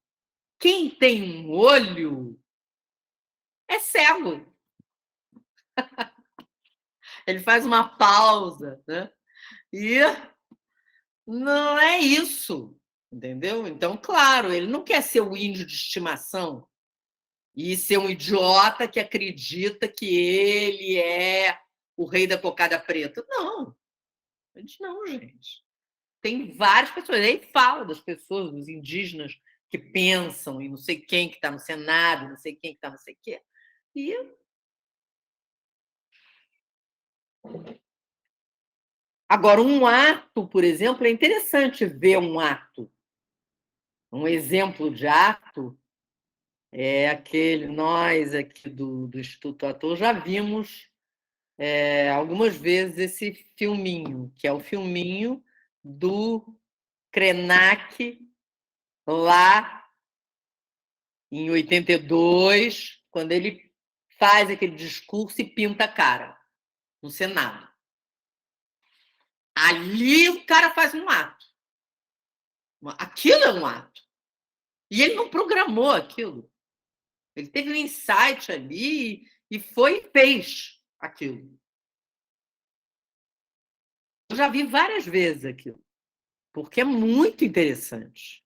quem tem um olho é cego. Ele faz uma pausa, né? E não é isso, entendeu? Então, claro, ele não quer ser o índio de estimação e ser um idiota que acredita que ele é o rei da cocada preta. Não, não, gente. Tem várias pessoas. Ele fala das pessoas, dos indígenas que pensam e não sei quem que está no Senado, não sei quem que está não sei o quê. E agora, um ato, por exemplo, é interessante ver um ato. Um exemplo de ato é aquele, nós aqui do Instituto Ator já vimos algumas vezes esse filminho, que é o filminho do Krenak lá em 82, quando ele faz aquele discurso e pinta a cara no Senado. Ali o cara faz um ato. Aquilo é um ato. E ele não programou aquilo. Ele teve um insight ali e foi e fez aquilo. Eu já vi várias vezes aquilo, porque é muito interessante.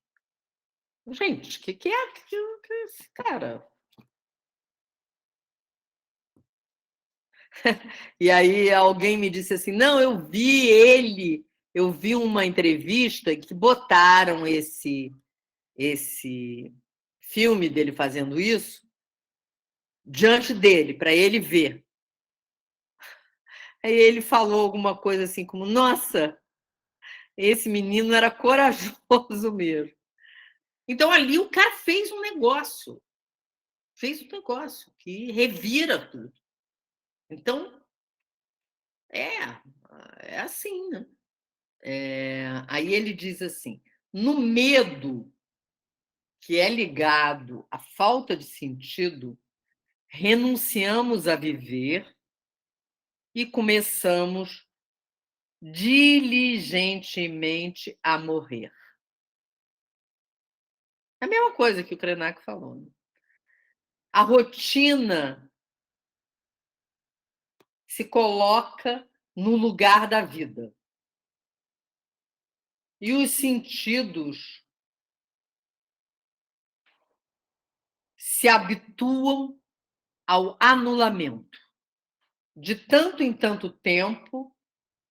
Gente, o que é aquilo que esse cara E aí alguém me disse assim, não, eu vi uma entrevista que botaram esse filme dele fazendo isso diante dele, para ele ver. Aí ele falou alguma coisa assim como, nossa, esse menino era corajoso mesmo. Então ali o cara fez um negócio que revira tudo. Então, é assim, né? Aí ele diz assim, no medo que é ligado à falta de sentido, renunciamos a viver e começamos diligentemente a morrer. É a mesma coisa que o Krenak falou. Né? A rotina se coloca no lugar da vida. E os sentidos se habituam ao anulamento. De tanto em tanto tempo,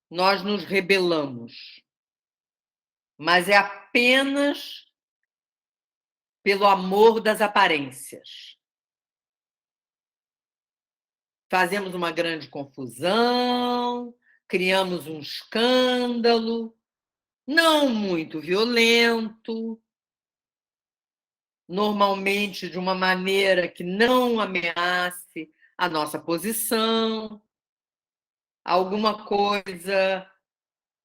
nós nos rebelamos. Mas é apenas pelo amor das aparências. Fazemos uma grande confusão, criamos um escândalo, não muito violento, normalmente de uma maneira que não ameace a nossa posição, alguma coisa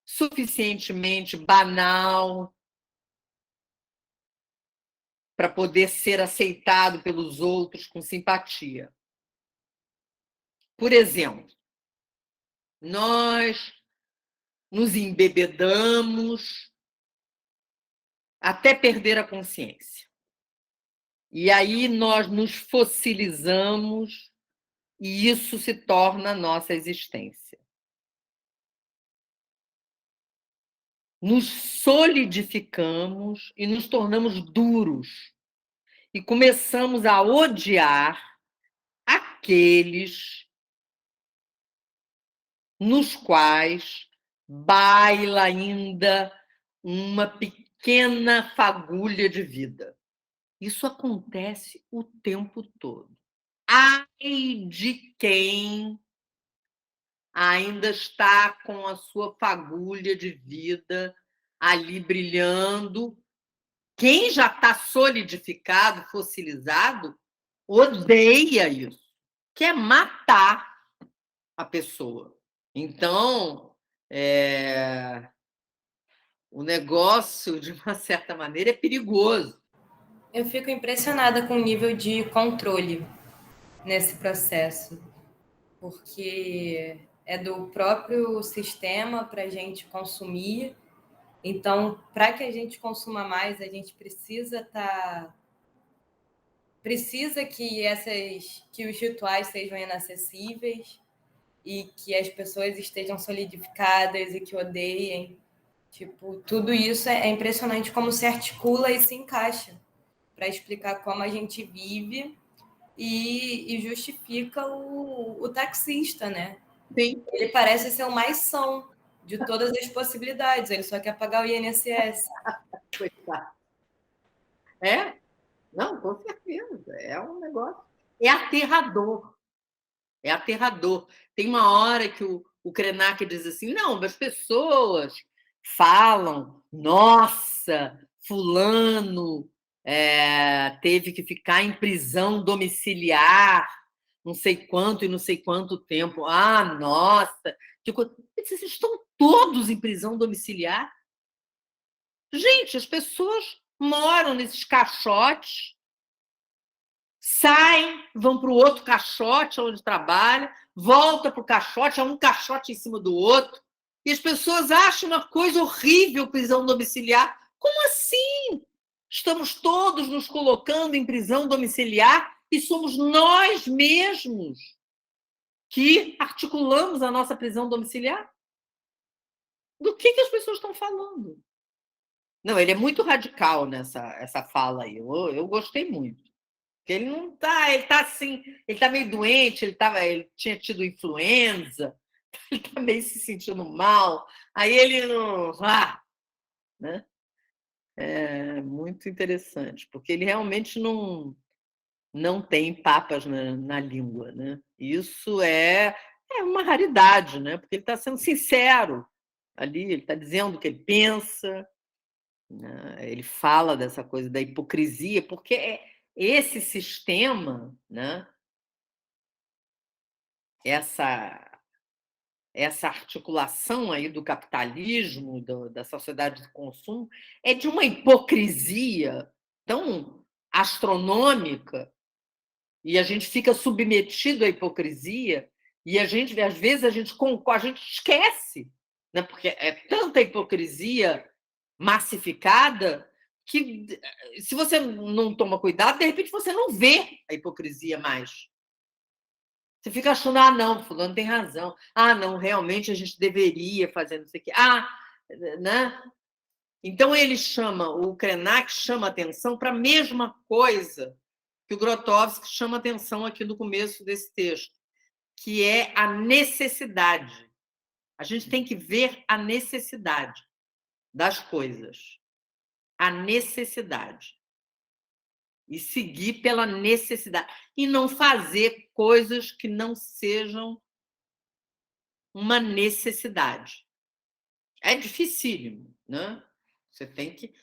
suficientemente banal para poder ser aceitado pelos outros com simpatia. Por exemplo, nós nos embebedamos até perder a consciência. E aí nós nos fossilizamos e isso se torna a nossa existência. Nos solidificamos e nos tornamos duros e começamos a odiar aqueles nos quais baila ainda uma pequena fagulha de vida. Isso acontece o tempo todo. Ai de quem ainda está com a sua fagulha de vida ali brilhando. Quem já está solidificado, fossilizado, odeia isso. Quer matar a pessoa. Então, o negócio, de uma certa maneira, é perigoso.
Eu fico impressionada com o nível de controle nesse processo, porque é do próprio sistema para a gente consumir. Então, para que a gente consuma mais, a gente precisa que os rituais sejam inacessíveis e que as pessoas estejam solidificadas e que odeiem. Tipo, tudo isso é impressionante como se articula e se encaixa para explicar como a gente vive e justifica o taxista, né?
Sim.
Ele parece ser o mais são de todas as possibilidades, ele só quer pagar o INSS.
Coitado. Não, com certeza. É um negócio. É aterrador. É aterrador. Tem uma hora que o Krenak diz assim: não, as pessoas falam, nossa, fulano teve que ficar em prisão domiciliar, não sei quanto e não sei quanto tempo. Ah, nossa! Vocês estão todos em prisão domiciliar? Gente, as pessoas moram nesses caixotes, saem, vão para o outro caixote onde trabalha, volta para o caixote, é um caixote em cima do outro, e as pessoas acham uma coisa horrível prisão domiciliar. Como assim? Estamos todos nos colocando em prisão domiciliar e somos nós mesmos que articulamos a nossa prisão domiciliar? Do que as pessoas estão falando? Não, ele é muito radical nessa fala aí. Eu gostei muito. Porque ele não está, ele está assim, ele está meio doente, ele tinha tido influenza, ele está meio se sentindo mal, aí ele não. Né? É muito interessante, porque ele realmente não tem papas na língua. Né? Isso é uma raridade, né? Porque ele está sendo sincero ali, ele está dizendo o que ele pensa, né? Ele fala dessa coisa da hipocrisia, porque esse sistema, né? Essa articulação aí do capitalismo, da sociedade de consumo, é de uma hipocrisia tão astronômica, e a gente fica submetido à hipocrisia, e às vezes a gente esquece, né? Porque é tanta hipocrisia massificada que, se você não toma cuidado, de repente você não vê a hipocrisia mais. Você fica achando, não, fulano tem razão. Não, realmente a gente deveria fazer não sei o quê. Né? Então, o Krenak chama atenção para a mesma coisa que o Grotowski chama atenção aqui no começo desse texto, que é a necessidade. A gente tem que ver a necessidade das coisas. A necessidade. E seguir pela necessidade. E não fazer coisas que não sejam uma necessidade. É dificílimo, né? Você tem que...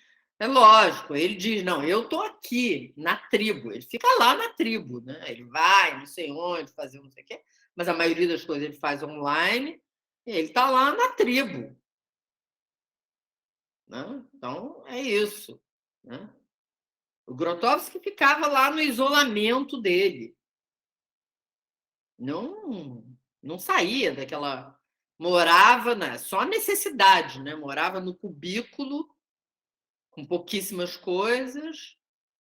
É lógico, ele diz, não, eu estou aqui, na tribo. Ele fica lá na tribo, né? Ele vai, não sei onde, fazer não sei o quê, mas a maioria das coisas ele faz online, e ele está lá na tribo. Né? Então, é isso. Né? O Grotowski ficava lá no isolamento dele. Não saía daquela... Morava só necessidade, né? Morava no cubículo, com pouquíssimas coisas,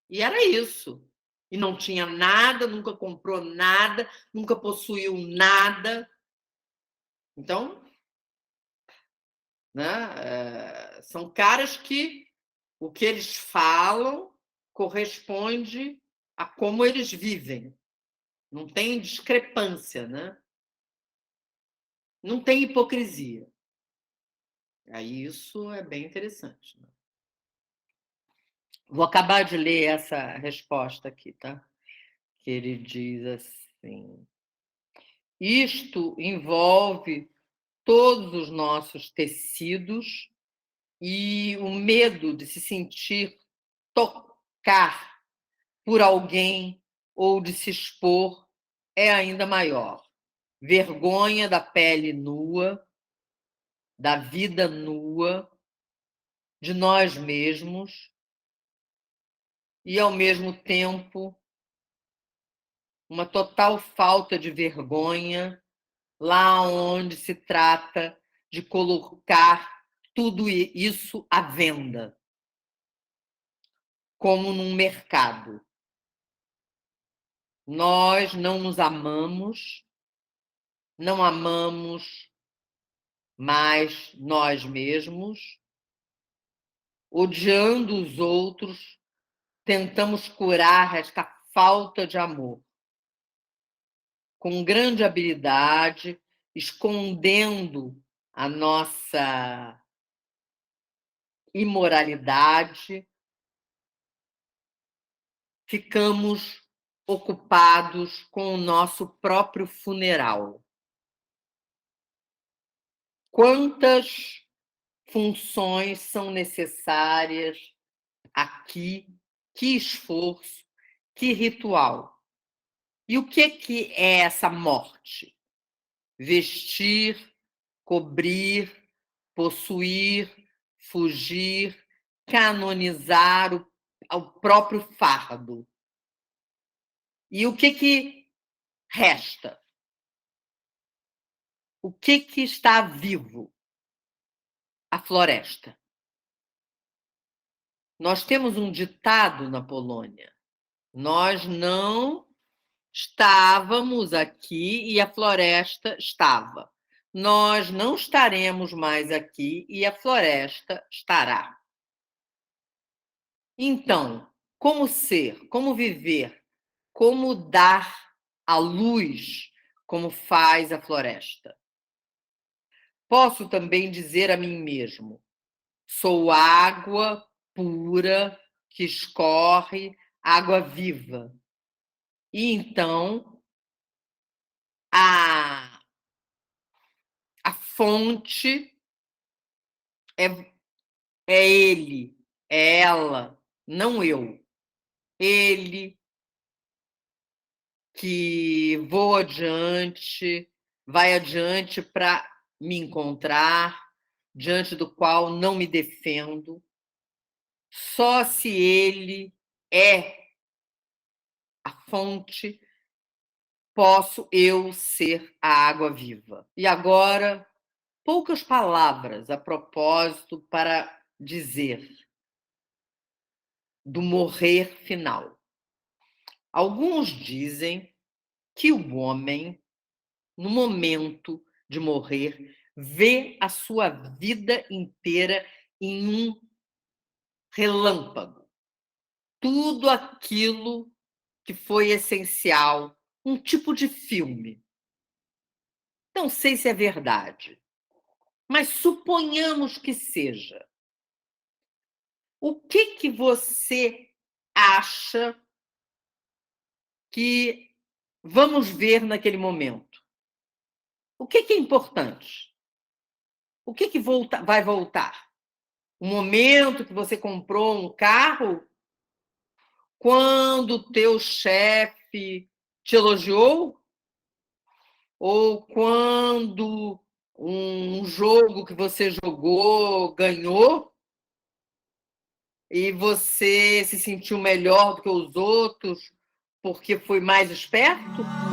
e era isso. E não tinha nada, nunca comprou nada, nunca possuiu nada. Então, né? São caras que o que eles falam corresponde a como eles vivem. Não tem discrepância, né? Não tem hipocrisia. Aí isso é bem interessante. Né? Vou acabar de ler essa resposta aqui, tá? Que ele diz assim: isto envolve todos os nossos tecidos e o medo de se sentir tocar por alguém ou de se expor é ainda maior. Vergonha da pele nua, da vida nua, de nós mesmos, e, ao mesmo tempo, uma total falta de vergonha lá onde se trata de colocar tudo isso à venda, como num mercado. Nós não nos amamos, não amamos mais nós mesmos, odiando os outros, tentamos curar esta falta de amor. Com grande habilidade, escondendo a nossa imoralidade, ficamos ocupados com o nosso próprio funeral. Quantas funções são necessárias aqui? Que esforço, que ritual. E o que é essa morte? Vestir, cobrir, possuir, fugir, canonizar o próprio fardo. E o que resta? O que está vivo? A floresta. Nós temos um ditado na Polônia. Nós não estávamos aqui e a floresta estava. Nós não estaremos mais aqui e a floresta estará. Então, como ser, como viver como dar a luz, como faz a floresta. Posso também dizer a mim mesmo: sou água pura que escorre, água viva. E então a fonte é ele, é ela, não eu. Ele que voa adiante, vai adiante para me encontrar, diante do qual não me defendo. Só se ele é a fonte, posso eu ser a água viva. E agora, poucas palavras a propósito para dizer do morrer final. Alguns dizem que o homem, no momento de morrer, vê a sua vida inteira em um relâmpago. Tudo aquilo que foi essencial, um tipo de filme. Não sei se é verdade, mas suponhamos que seja. O que você acha que vamos ver naquele momento? O que é importante? O que vai voltar? O momento que você comprou um carro? Quando o teu chefe te elogiou? Ou quando um jogo que você jogou ganhou e você se sentiu melhor do que os outros porque foi mais esperto?